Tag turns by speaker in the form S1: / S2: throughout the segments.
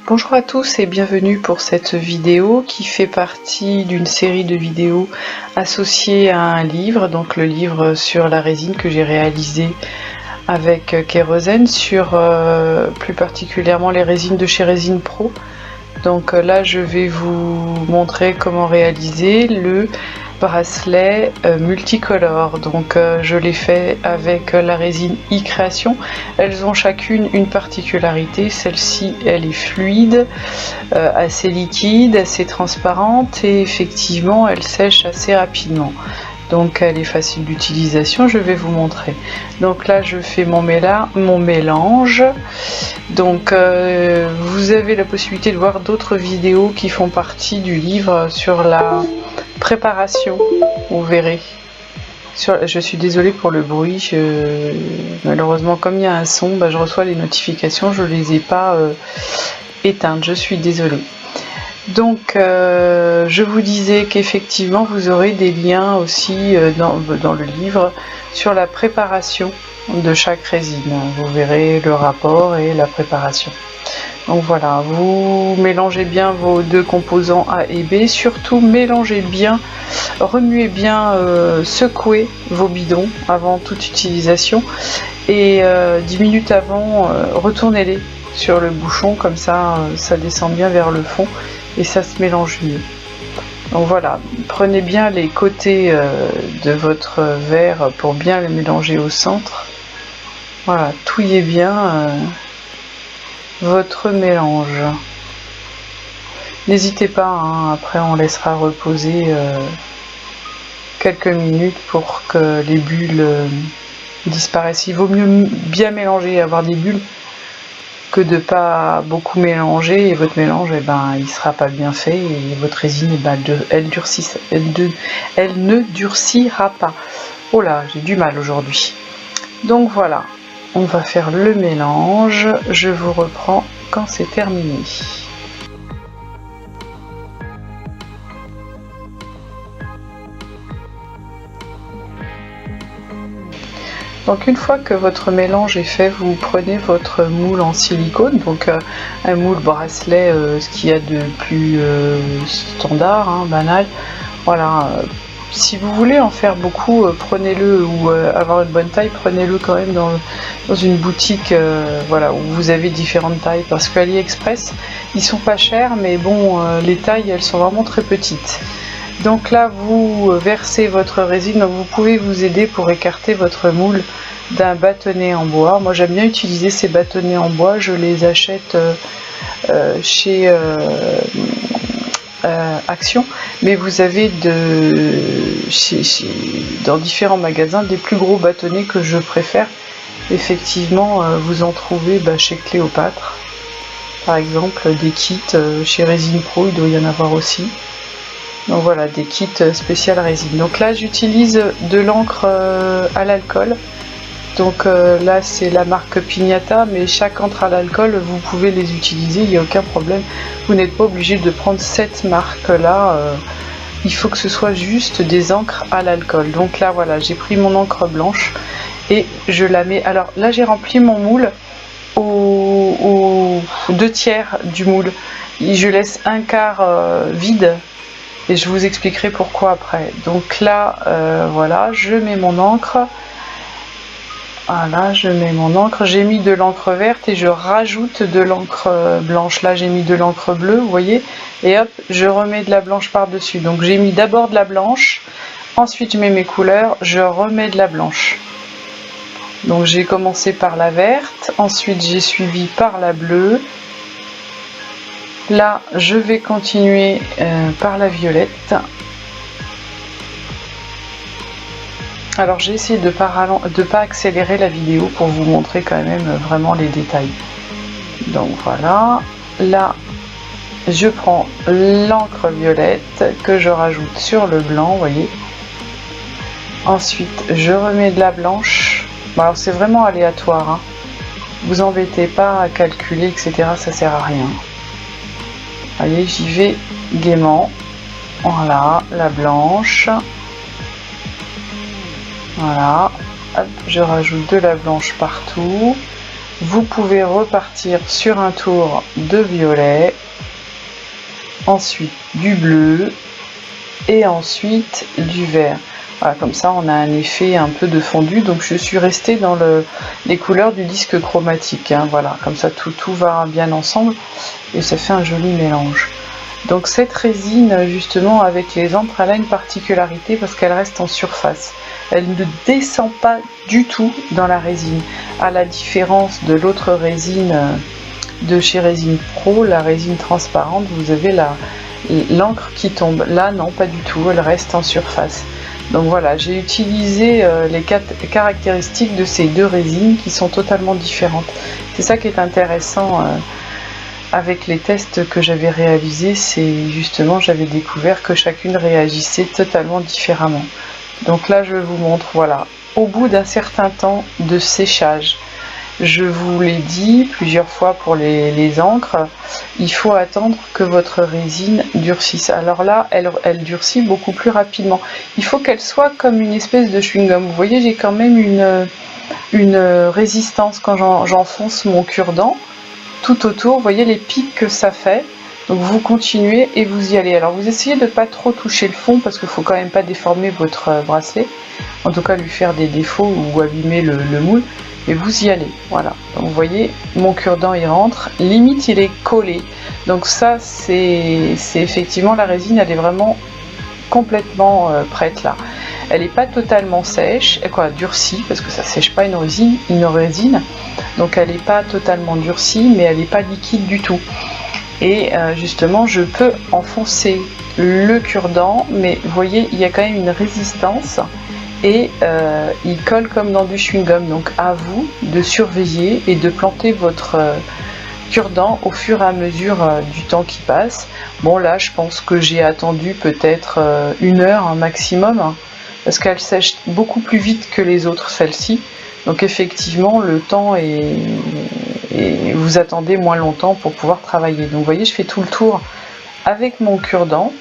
S1: Bonjour à tous et bienvenue pour cette vidéo qui fait partie d'une série de vidéos associées à un livre, donc le livre sur la résine que j'ai réalisé avec Kérosène, sur plus particulièrement les résines de chez Résine Pro. Donc là je vais vous montrer comment réaliser le bracelet multicolore. Donc je l'ai fait avec la résine e-création. Elles ont chacune une particularité. Celle-ci elle est fluide, assez liquide, assez transparente et effectivement elle sèche assez rapidement. Donc elle est facile d'utilisation, je vais vous montrer. Donc là je fais mon mélange. Donc vous avez la possibilité de voir d'autres vidéos qui font partie du livre sur la préparation, vous verrez. Je suis désolée pour le bruit, malheureusement comme il y a un son, je reçois les notifications, je ne les ai pas éteintes, je suis désolée. Donc je vous disais qu'effectivement vous aurez des liens aussi dans le livre sur la préparation de chaque résine. Vous verrez le rapport et la préparation. Donc voilà, vous mélangez bien vos deux composants A et B, surtout mélangez bien, remuez bien, secouez vos bidons avant toute utilisation et 10 minutes avant, retournez-les sur le bouchon, comme ça ça descend bien vers le fond et ça se mélange mieux. Donc voilà, prenez bien les côtés de votre verre pour bien les mélanger au centre. Voilà, touillez bien votre mélange. N'hésitez pas, hein, après on laissera reposer quelques minutes pour que les bulles disparaissent. Il vaut mieux bien mélanger et avoir des bulles que de pas beaucoup mélanger et votre mélange il sera pas bien fait et votre résine elle ne durcira pas. Oh là, j'ai du mal aujourd'hui. Donc voilà, on va faire le mélange, je vous reprends quand c'est terminé. Donc une fois que votre mélange est fait, vous prenez votre moule en silicone, donc un moule bracelet, ce qu'il y a de plus standard, hein, banal. Voilà, si vous voulez en faire beaucoup, prenez-le, ou avoir une bonne taille, prenez-le quand même dans une boutique voilà, où vous avez différentes tailles, parce qu'AliExpress, ils sont pas chers, mais bon, les tailles, elles sont vraiment très petites. Donc là, vous versez votre résine, donc vous pouvez vous aider pour écarter votre moule d'un bâtonnet en bois. Moi, j'aime bien utiliser ces bâtonnets en bois, je les achète chez Action, mais vous avez dans différents magasins des plus gros bâtonnets que je préfère. Effectivement, vous en trouvez chez Cléopâtre, par exemple, des kits chez Résine Pro, il doit y en avoir aussi. Donc voilà, des kits spécial résine. Donc là j'utilise de l'encre à l'alcool. Donc là c'est la marque Pignata, mais chaque encre à l'alcool vous pouvez les utiliser, il n'y a aucun problème. Vous n'êtes pas obligé de prendre cette marque là. Il faut que ce soit juste des encres à l'alcool. Donc là voilà, j'ai pris mon encre blanche et je la mets. Alors là j'ai rempli mon moule aux 2/3 du moule. Et je laisse un quart vide. Et je vous expliquerai pourquoi après. Donc là, voilà, je mets mon encre. Voilà, je mets mon encre. J'ai mis de l'encre verte et je rajoute de l'encre blanche. Là, j'ai mis de l'encre bleue, vous voyez. Et hop, je remets de la blanche par-dessus. Donc j'ai mis d'abord de la blanche. Ensuite, je mets mes couleurs. Je remets de la blanche. Donc j'ai commencé par la verte. Ensuite, j'ai suivi par la bleue. Là, je vais continuer par la violette. Alors, j'ai essayé de pas accélérer la vidéo pour vous montrer quand même vraiment les détails. Donc voilà. Là, je prends l'encre violette que je rajoute sur le blanc, vous voyez. Ensuite, je remets de la blanche. Bon, alors, c'est vraiment aléatoire, hein. Vous embêtez pas à calculer, etc. Ça sert à rien. Voyez, j'y vais gaiement. Voilà, la blanche. Voilà, hop, je rajoute de la blanche partout. vous pouvez repartir sur un tour de violet, ensuite du bleu et ensuite du vert. Voilà, comme ça on a un effet un peu de fondu, donc je suis restée dans les couleurs du disque chromatique, hein, voilà, comme ça tout va bien ensemble et ça fait un joli mélange. Donc cette résine justement avec les encres, elle a une particularité parce qu'elle reste en surface, elle ne descend pas du tout dans la résine, à la différence de l'autre résine de chez Résine Pro, la résine transparente, vous avez l'encre qui tombe, là non pas du tout, elle reste en surface. Donc voilà, j'ai utilisé les caractéristiques de ces deux résines qui sont totalement différentes. C'est ça qui est intéressant avec les tests que j'avais réalisés, c'est justement j'avais découvert que chacune réagissait totalement différemment. Donc là je vous montre, voilà, au bout d'un certain temps de séchage, je vous l'ai dit plusieurs fois pour les encres, il faut attendre que votre résine durcisse. Alors là, elle durcit beaucoup plus rapidement. Il faut qu'elle soit comme une espèce de chewing-gum. Vous voyez, j'ai quand même une résistance quand j'enfonce mon cure-dent tout autour. Vous voyez les pics que ça fait. Donc vous continuez et vous y allez. Alors vous essayez de ne pas trop toucher le fond parce qu'il ne faut quand même pas déformer votre bracelet. En tout cas lui faire des défauts ou abîmer le moule. Et vous y allez, voilà. Donc vous voyez, mon cure-dent il rentre, limite il est collé. Donc ça c'est effectivement la résine, elle est vraiment complètement prête là. Elle n'est pas totalement sèche, durcie, parce que ça sèche pas une résine. Donc elle n'est pas totalement durcie, mais elle n'est pas liquide du tout. Et justement je peux enfoncer le cure-dent, mais vous voyez il y a quand même une résistance. Et il colle comme dans du chewing-gum, donc à vous de surveiller et de planter votre cure-dent au fur et à mesure du temps qui passe. Bon là je pense que j'ai attendu peut-être 1 heure un maximum, hein, parce qu'elle sèche beaucoup plus vite que les autres celles-ci, donc effectivement le temps et vous attendez moins longtemps pour pouvoir travailler. Donc vous voyez je fais tout le tour avec mon cure-dent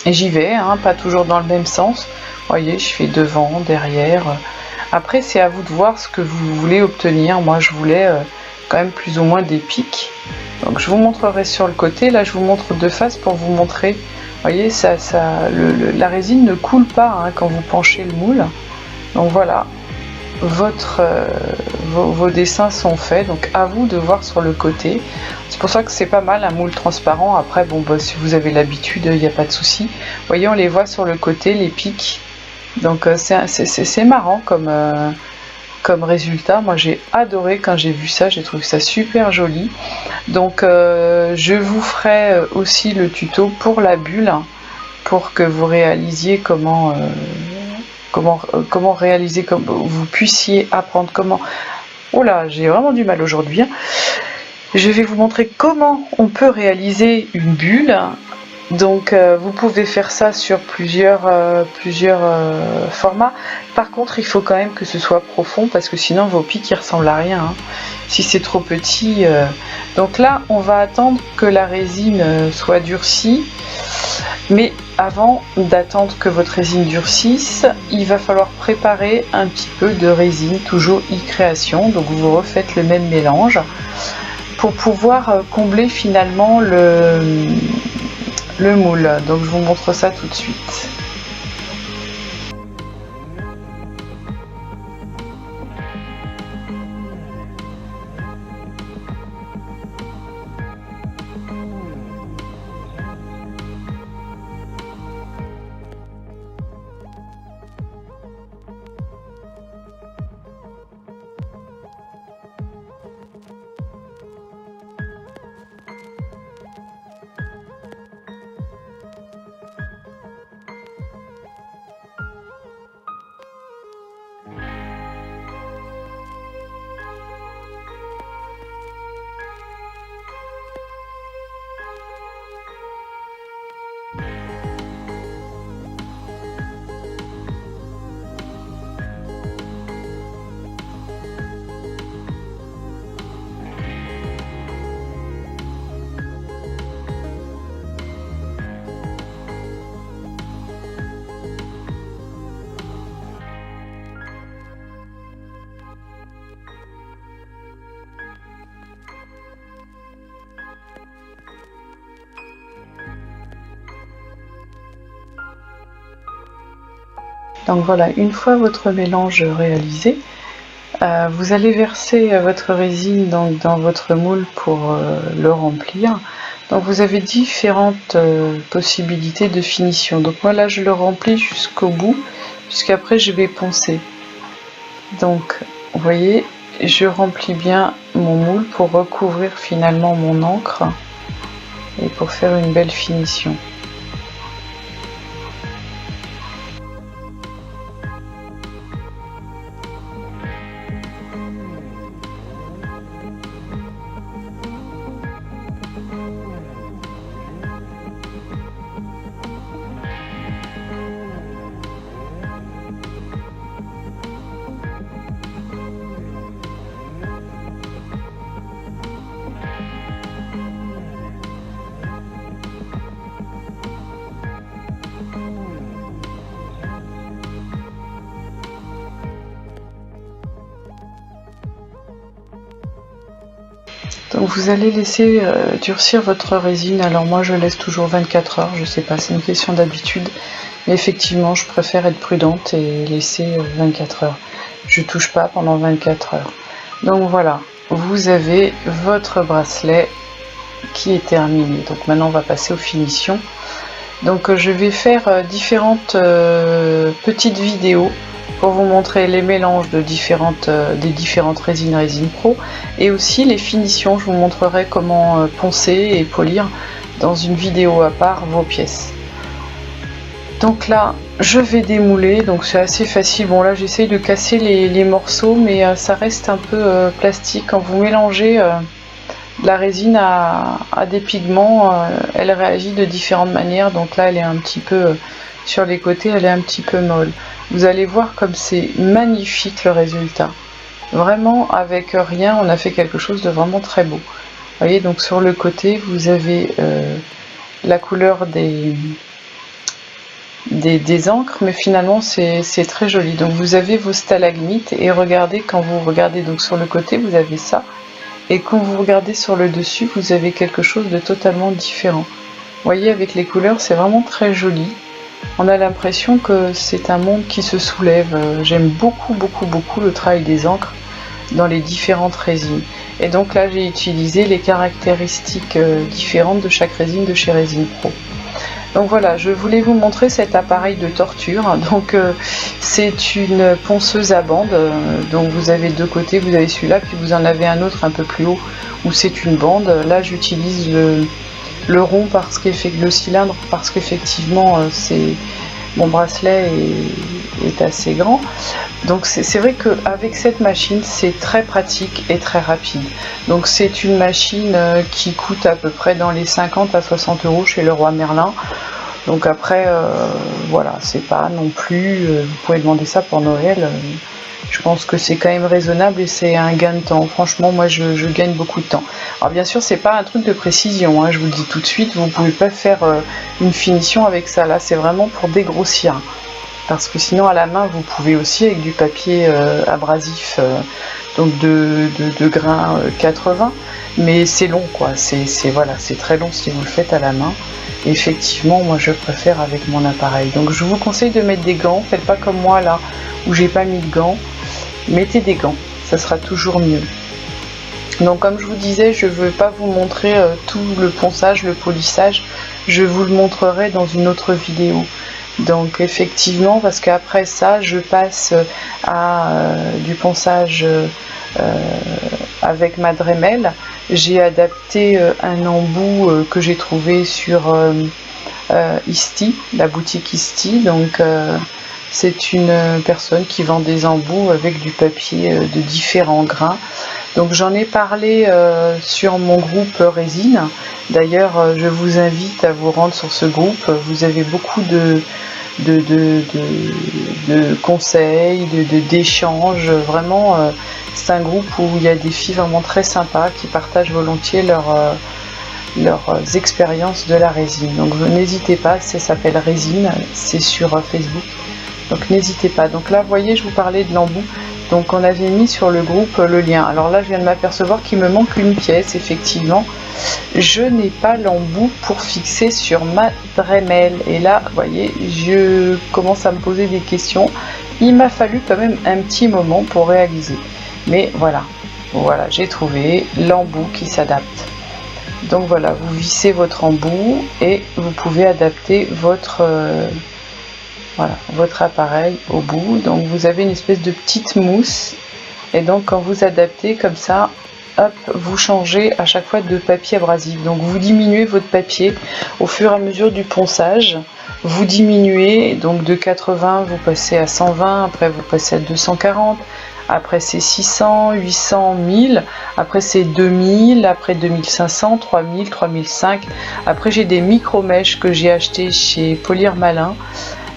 S1: et j'y vais, hein, pas toujours dans le même sens. Vous voyez, je fais devant, derrière. Après, c'est à vous de voir ce que vous voulez obtenir. Moi, je voulais quand même plus ou moins des pics. Donc, je vous montrerai sur le côté. Là, je vous montre de face pour vous montrer. Vous voyez, la résine ne coule pas hein, quand vous penchez le moule. Donc, voilà. Vos dessins sont faits. Donc, à vous de voir sur le côté. C'est pour ça que c'est pas mal un moule transparent. Après, bon, bah, si vous avez l'habitude, il n'y a pas de souci. Vous voyez, on les voit sur le côté, les pics. Donc c'est marrant comme résultat. Moi j'ai adoré quand j'ai vu ça, j'ai trouvé ça super joli. Donc je vous ferai aussi le tuto pour la bulle pour que vous réalisiez comment réaliser, comme vous puissiez apprendre comment. Oh là, j'ai vraiment du mal aujourd'hui. Hein. Je vais vous montrer comment on peut réaliser une bulle. Donc vous pouvez faire ça sur plusieurs formats. Par contre il faut quand même que ce soit profond parce que sinon vos pics ils ressemblent à rien hein. Si c'est trop petit donc là on va attendre que la résine soit durcie, mais avant d'attendre que votre résine durcisse il va falloir préparer un petit peu de résine, toujours e-création. Donc vous refaites le même mélange pour pouvoir combler finalement le moule. Donc je vous montre ça tout de suite. Donc voilà, une fois votre mélange réalisé, vous allez verser votre résine donc, dans votre moule pour le remplir. Donc vous avez différentes possibilités de finition. Donc moi là je le remplis jusqu'au bout, puisqu'après je vais poncer. Donc vous voyez, je remplis bien mon moule pour recouvrir finalement mon encre et pour faire une belle finition. Donc vous allez laisser durcir votre résine. Alors moi je laisse toujours 24 heures, je sais pas, c'est une question d'habitude. Mais effectivement je préfère être prudente et laisser 24 heures. Je touche pas pendant 24 heures. Donc voilà, vous avez votre bracelet qui est terminé. Donc maintenant on va passer aux finitions. Donc je vais faire différentes petites vidéos pour vous montrer les mélanges de des différentes résines Pro et aussi les finitions. Je vous montrerai comment poncer et polir dans une vidéo à part vos pièces. Donc là je vais démouler, donc c'est assez facile. Bon là j'essaye de casser les morceaux, mais ça reste un peu plastique. Quand vous mélangez la résine à des pigments, elle réagit de différentes manières. Donc là elle est un petit peu sur les côtés, elle est un petit peu molle. Vous allez voir comme c'est magnifique le résultat. Vraiment avec rien on a fait quelque chose de vraiment très beau. Vous voyez, donc sur le côté vous avez la couleur des encres, mais finalement c'est très joli. Donc vous avez vos stalagmites et regardez, quand vous regardez donc sur le côté vous avez ça, et quand vous regardez sur le dessus vous avez quelque chose de totalement différent. Vous voyez, avec les couleurs c'est vraiment très joli. On a l'impression que c'est un monde qui se soulève. J'aime beaucoup le travail des encres dans les différentes résines. Et donc là j'ai utilisé les caractéristiques différentes de chaque résine de chez Résine Pro. Donc voilà, je voulais vous montrer cet appareil de torture. Donc c'est une ponceuse à bande. Donc vous avez deux côtés, vous avez celui-là, puis vous en avez un autre un peu plus haut où c'est une bande. Là j'utilise le rond parce le cylindre, parce qu'effectivement mon bracelet est assez grand. Donc c'est vrai qu'avec cette machine c'est très pratique et très rapide. Donc c'est une machine qui coûte à peu près dans les 50 à 60 € chez Leroy Merlin. Donc après voilà, c'est pas non plus, vous pouvez demander ça pour Noël. Je pense que c'est quand même raisonnable et c'est un gain de temps. Franchement, moi je gagne beaucoup de temps. Alors bien sûr, c'est pas un truc de précision, hein, je vous le dis tout de suite, vous pouvez pas faire une finition avec ça. Là, c'est vraiment pour dégrossir. Parce que sinon, à la main, vous pouvez aussi avec du papier abrasif, donc de grain 80. Mais c'est long, quoi. Voilà, c'est très long si vous le faites à la main. Et effectivement, moi je préfère avec mon appareil. Donc je vous conseille de mettre des gants. Faites pas comme moi là où j'ai pas mis de gants. Mettez des gants, ça sera toujours mieux. Donc comme je vous disais, je ne veux pas vous montrer tout le ponçage, le polissage. Je vous le montrerai dans une autre vidéo. Donc effectivement, parce qu'après ça, je passe à du ponçage avec ma Dremel. J'ai adapté un embout que j'ai trouvé sur Isti, la boutique Isti. Donc c'est une personne qui vend des embouts avec du papier de différents grains. Donc j'en ai parlé sur mon groupe Résine. D'ailleurs, je vous invite à vous rendre sur ce groupe. Vous avez beaucoup de conseils, d'échanges. Vraiment, c'est un groupe où il y a des filles vraiment très sympas qui partagent volontiers leurs expériences de la résine. Donc n'hésitez pas, ça s'appelle Résine, c'est sur Facebook. Donc n'hésitez pas. Donc là, vous voyez, je vous parlais de l'embout. Donc on avait mis sur le groupe le lien. Alors là, je viens de m'apercevoir qu'il me manque une pièce, effectivement. je n'ai pas l'embout pour fixer sur ma Dremel. Et là, vous voyez, je commence à me poser des questions. Il m'a fallu quand même un petit moment pour réaliser. Mais voilà, j'ai trouvé l'embout qui s'adapte. Donc voilà, vous vissez votre embout et vous pouvez adapter votre appareil au bout. Donc vous avez une espèce de petite mousse. Et donc quand vous adaptez comme ça, hop, vous changez à chaque fois de papier abrasif. Donc vous diminuez votre papier au fur et à mesure du ponçage. Vous diminuez, donc de 80, vous passez à 120, après vous passez à 240, après c'est 600, 800, 1000, après c'est 2000, après 2500, 3000, 3005. Après j'ai des micro-mèches que j'ai achetées chez Polir Malin.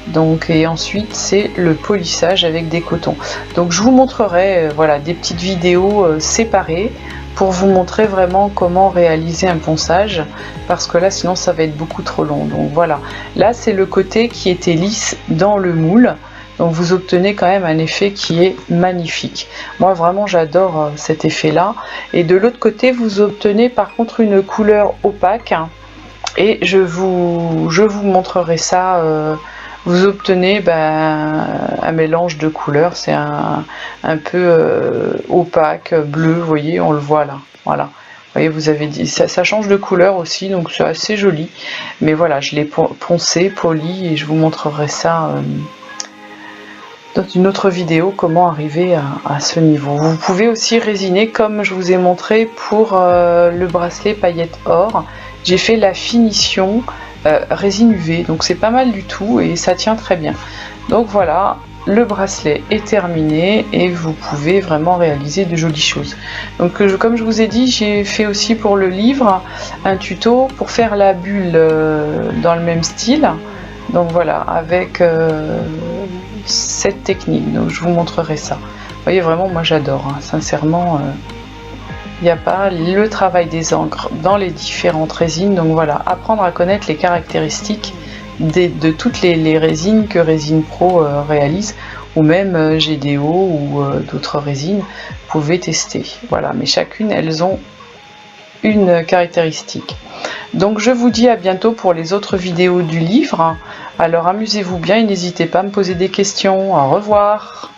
S1: Donc, et ensuite c'est le polissage avec des cotons. Donc je vous montrerai des petites vidéos séparées pour vous montrer vraiment comment réaliser un ponçage, parce que là sinon ça va être beaucoup trop long. Donc voilà, là c'est le côté qui était lisse dans le moule, donc vous obtenez quand même un effet qui est magnifique. Moi vraiment j'adore cet effet là. Et de l'autre côté vous obtenez par contre une couleur opaque, et je vous montrerai ça. Vous obtenez un mélange de couleurs, c'est un peu opaque, bleu, vous voyez, on le voit là, voilà. Vous voyez, vous avez dit, ça change de couleur aussi, donc c'est assez joli. Mais voilà, je l'ai poncé, poli, et je vous montrerai ça dans une autre vidéo, comment arriver à ce niveau. Vous pouvez aussi résiner, comme je vous ai montré pour le bracelet paillettes or. J'ai fait la finition résine UV, donc c'est pas mal du tout et ça tient très bien. Donc voilà, le bracelet est terminé et vous pouvez vraiment réaliser de jolies choses. Donc comme je vous ai dit, j'ai fait aussi pour le livre un tuto pour faire la bulle dans le même style. Donc voilà, avec cette technique, donc je vous montrerai ça. Vous voyez, vraiment moi j'adore, hein, sincèrement. Il n'y a pas le travail des encres dans les différentes résines. Donc voilà, apprendre à connaître les caractéristiques de toutes les résines que Résine Pro réalise, ou même GDO ou d'autres résines, vous pouvez tester. Voilà, mais chacune, elles ont une caractéristique. Donc je vous dis à bientôt pour les autres vidéos du livre. Alors amusez-vous bien et n'hésitez pas à me poser des questions. Au revoir.